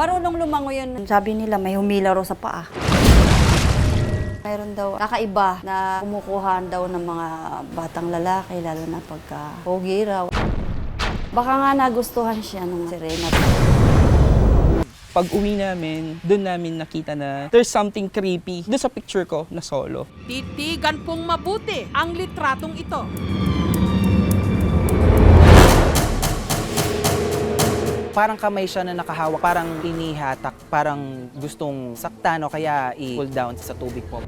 Marunong lumangoy yun. Sabi nila may humila raw sa paa. Mayroon daw kakaiba na kumukuhaan daw ng mga batang lalaki, lalo na pagka pogi raw. Baka nga nagustuhan siya nung Serena. Pag uwi namin, doon namin nakita na there's something creepy doon sa picture ko na solo. Titigan pong mabuti ang litratong ito. Parang kamay siya na nakahawak, parang inihatak, parang gustong saktan o kaya i-pull down sa tubig po.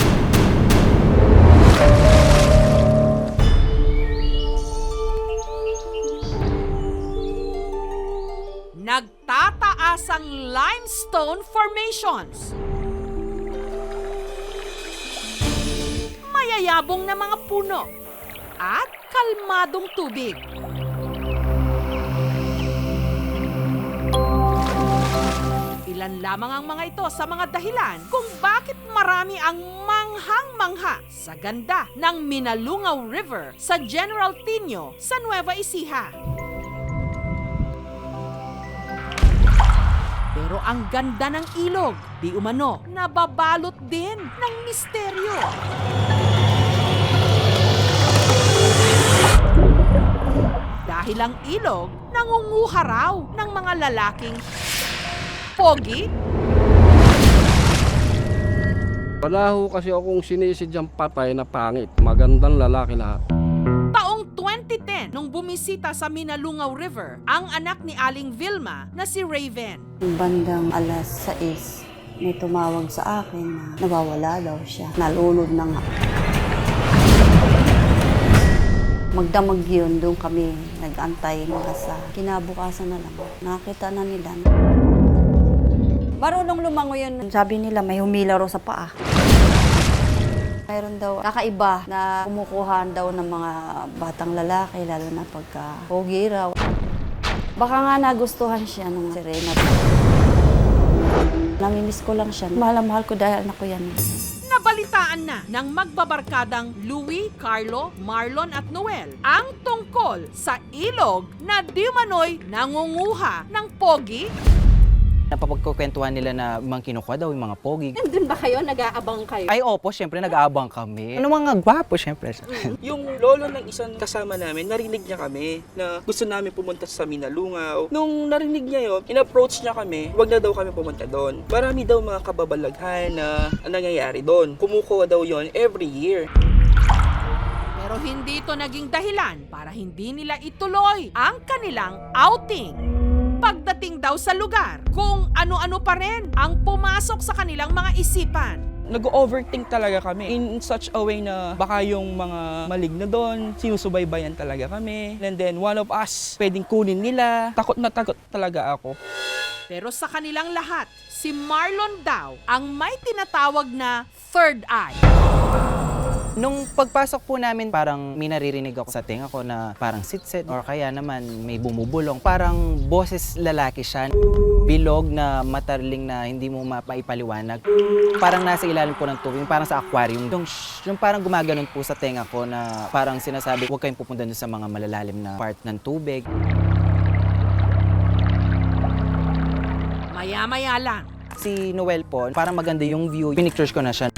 Nagtataas ang limestone formations. Mayayabong na mga puno at kalmadong tubig. Ilan lamang ang mga ito sa mga dahilan kung bakit marami ang manghang-mangha sa ganda ng Minalungaw River sa General Tino sa Nueva Ecija. Pero ang ganda ng ilog, di umano, nababalot din ng misteryo. Dahil ang ilog nangunguha raw ng mga lalaking pogi. Wala ho kasi akong sinisidyang patay na pangit. Magandang lalaki lahat. Taong 2010, nung bumisita sa Minalungaw River, ang anak ni Aling Vilma na si Raven. Bandang alas 6, may tumawag sa akin na nawawala daw siya. Nalulod na nga. Magdamag yun, doon kami nag-antay mga sa kinabukasan na lang. Nakita na nila. Marunong lumangoy yun. Sabi nila may humila raw sa paa. Mayroon daw kakaiba na kumukuhaan daw ng mga batang lalaki, lalo na pagka pogi raw. Baka nga nagustuhan siya nung Serena. Namimiss ko lang siya. Mahal na mahal ko dahil anak ko yan. Nabalitaan na ng magbabarkadang Louie, Carlo, Marlon at Noel ang tungkol sa ilog na di umano'y nangunguha ng pogi. Napapagkukwentuhan nila na mga kinukuha daw yung mga pogi. Nandun ba kayo? Nag-aabang kayo? Ay opo, syempre nag-aabang kami. Ano mga gwapo, syempre. Yung lolo ng isang kasama namin, narinig niya kami na gusto namin pumunta sa Minalungaw. Nung narinig niya yun, in-approach niya kami, wag na daw kami pumunta doon. Marami daw mga kababalaghan na nangyayari doon. Kumukuha daw yon every year. Pero hindi ito naging dahilan para hindi nila ituloy ang kanilang outing. Pagdating daw sa lugar, kung ano-ano pa rin ang pumasok sa kanilang mga isipan. Nag-overthink talaga kami in such a way na baka yung mga maligno doon, sinusubaybayan talaga kami. And then one of us, pwedeng kunin nila. Takot na takot talaga ako. Pero sa kanilang lahat, si Marlon daw ang may tinatawag na third eye. Nung pagpasok po namin, parang may naririnig ako sa tinga ko na parang sitsit or kaya naman may bumubulong. Parang boses lalaki siya. Bilog na matarling na hindi mo mapaipaliwanag. Parang nasa ilalim po ng tubig, parang sa aquarium. Yung parang gumaganon po sa tenga ko na parang sinasabi, huwag kayong pupunta dun sa mga malalalim na part ng tubig. Maya-maya lang, Si Noel po, parang maganda yung view. Pinictures ko na siya.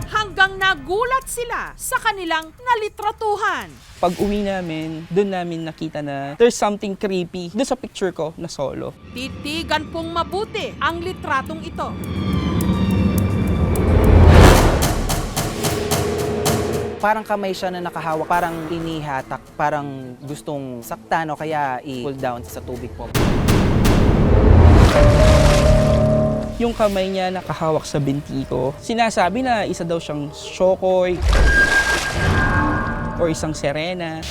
hanggang nagulat sila sa kanilang nalitratuhan. Pag uwi namin, doon namin nakita na there's something creepy doon sa picture ko na solo. Titigan pong mabuti ang litratong ito. Parang kamay siya na nakahawak, parang inihatak, parang gustong saktan o kaya i-pull down sa tubig po. Yung kamay niya nakahawak sa binti ko. Sinasabi na isa daw siyang Shokoy or isang Serena.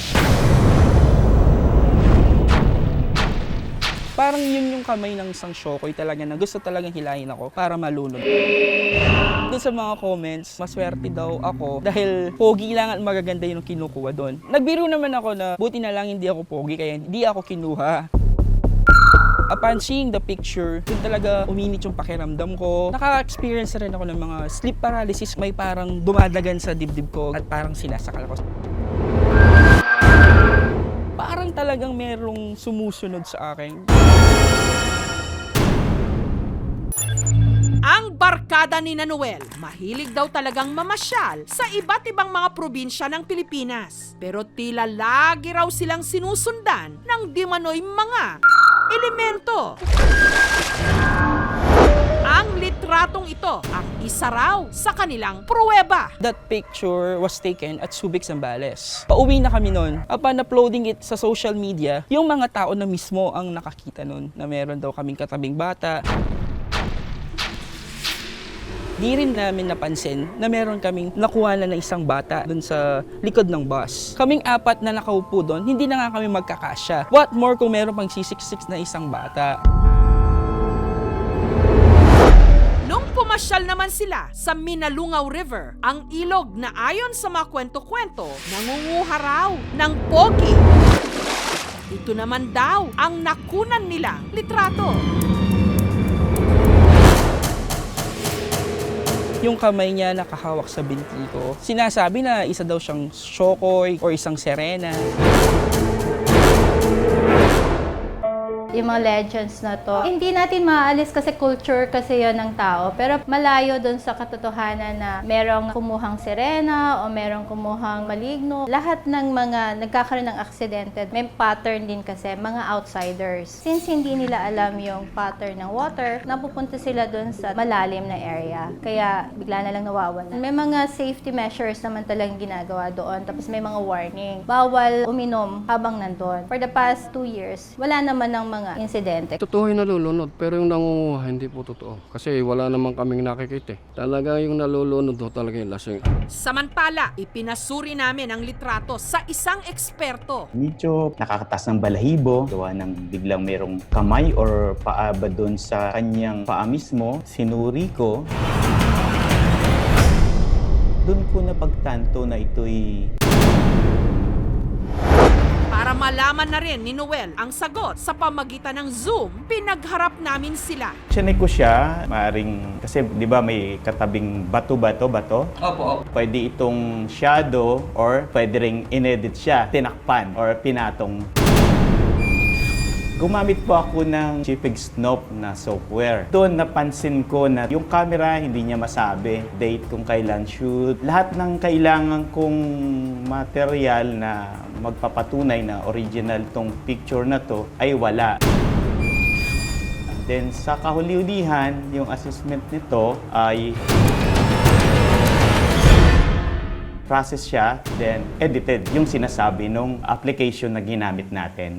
Parang yun yung kamay ng isang Shokoy talaga na gusto talagang hilahin ako para malunod. Doon sa mga comments, maswerte daw ako dahil pogi lang at magaganda yung kinukuha doon. Nagbiro naman ako na buti na lang hindi ako pogi kaya hindi ako kinuha. Upon seeing the picture, dun talaga uminit yung pakiramdam ko. Naka-experience rin ako ng mga sleep paralysis. May parang dumadagan sa dibdib ko at parang sinasakal ko. Parang talagang merong sumusunod sa akin. Barkada ni Noel, mahilig daw talagang mamasyal sa iba't ibang mga probinsya ng Pilipinas. Pero tila lagi raw silang sinusundan ng di manoy mga elemento. Ang litratong ito ang isa raw sa kanilang pruweba. That picture was taken at Subic, Zambales. Pauwi na kami nun. Upon uploading it sa social media, yung mga tao na mismo ang nakakita nun na meron daw kaming katabing bata. Di rin namin napansin na meron kaming nakuha na ng isang bata dun sa likod ng bus. Kaming apat na nakaupo dun, hindi na nga kami magkakasya. What more kung meron pang sisiksik na isang bata. Nung pumasyal naman sila sa Minalungaw River, ang ilog na ayon sa mga kwento-kwento, nangunguha raw ng pogi. Ito naman daw ang nakunan nilang litrato. Yung kamay niya nakahawak sa binti ko. Sinasabi na isa daw siyang Shokoy or isang Serena. Yung mga legends na to, hindi natin maaalis kasi culture kasi yon ng tao. Pero malayo dun sa katotohanan na merong kumuhang sirena o merong kumuhang maligno. Lahat ng mga nagkakaroon ng aksidente, may pattern din kasi, mga outsiders. Since hindi nila alam yung pattern ng water, napupunta sila dun sa malalim na area. Kaya bigla na lang nawawala. May mga safety measures naman talagang ginagawa doon. Tapos may mga warning. Bawal uminom habang nandun. For the past 2 years, wala naman ng mga insidente. Totoo yung nalulunod, pero yung nangunguha hindi po totoo. Kasi wala naman kaming nakikita. Talaga yung nalulunod do talaga yung lasing. Samantala, ipinasuri namin ang litrato sa isang eksperto. Medyo nakakatas ng balahibo, gawa ng biglang merong kamay or paa ba doon sa kanyang paa mismo. Sinuri ko. Doon ko napagtanto na ito'y Para malaman na rin ni Noel ang sagot sa pamagitan ng Zoom, pinagharap namin sila. Chinek ko siya, maaring, kasi di ba may katabing bato. Opo. Pwede itong shadow or pwede ring inedit siya, tinakpan or pinatong. Gumamit po ako ng Chipig Snoop na software. Doon napansin ko na yung camera hindi niya masabi. Date kung kailan shoot. Lahat ng kailangan kong material na magpapatunay na original tong picture na to ay wala. Then sa kahuli-hulihan, yung assessment nito ay process siya, then edited yung sinasabi nung application na ginamit natin.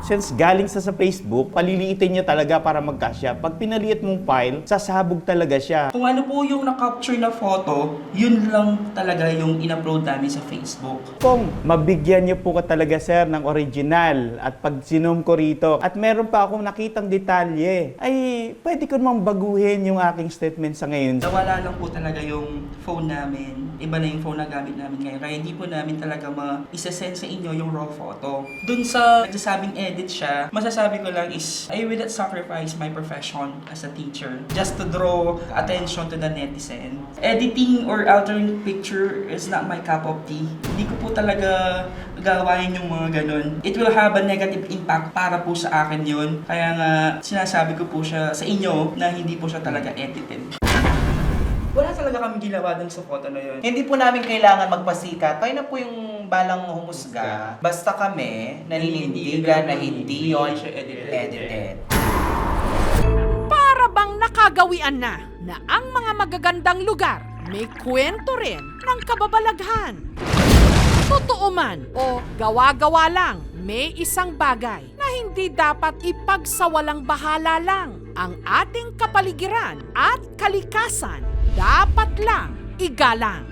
Since galing sa Facebook, paliliitin niya talaga para magkasya. Pag pinaliit mong file, sasabog talaga siya. Kung ano po yung na-capture na photo, yun lang talaga yung in-upload namin sa Facebook. Kung mabigyan niyo po ka talaga, sir, ng original at pag sinom ko rito at meron pa akong nakitang detalye, ay pwede ko namang baguhin yung aking statement sa ngayon. Nawala lang po talaga yung phone namin. Iba na yung phone na gamit namin ngayon. Kaya hindi po namin talaga ma-isasend sa inyo yung raw photo. Dun sa nagsasabing edit siya, masasabi ko lang is, I will not sacrifice my profession as a teacher just to draw attention to the netizen. Editing or altering picture is not my cup of tea. Hindi ko po talaga gawain yung mga ganun. It will have a negative impact para po sa akin yun. Kaya nga, sinasabi ko po siya sa inyo na hindi po siya talaga edited. Wala talaga kami ginawa dun sa photo na yun. Hindi po namin kailangan magpasikat. Tayo na po yung balang humusga. Basta kami naninindigan na hindi yon edited. Para bang nakagawian na ang mga magagandang lugar may kwento rin ng kababalaghan. Totoo man o gawa-gawa lang, may isang bagay na hindi dapat ipagsawalang bahala lang. Ang ating kapaligiran at kalikasan dapat lang igalang.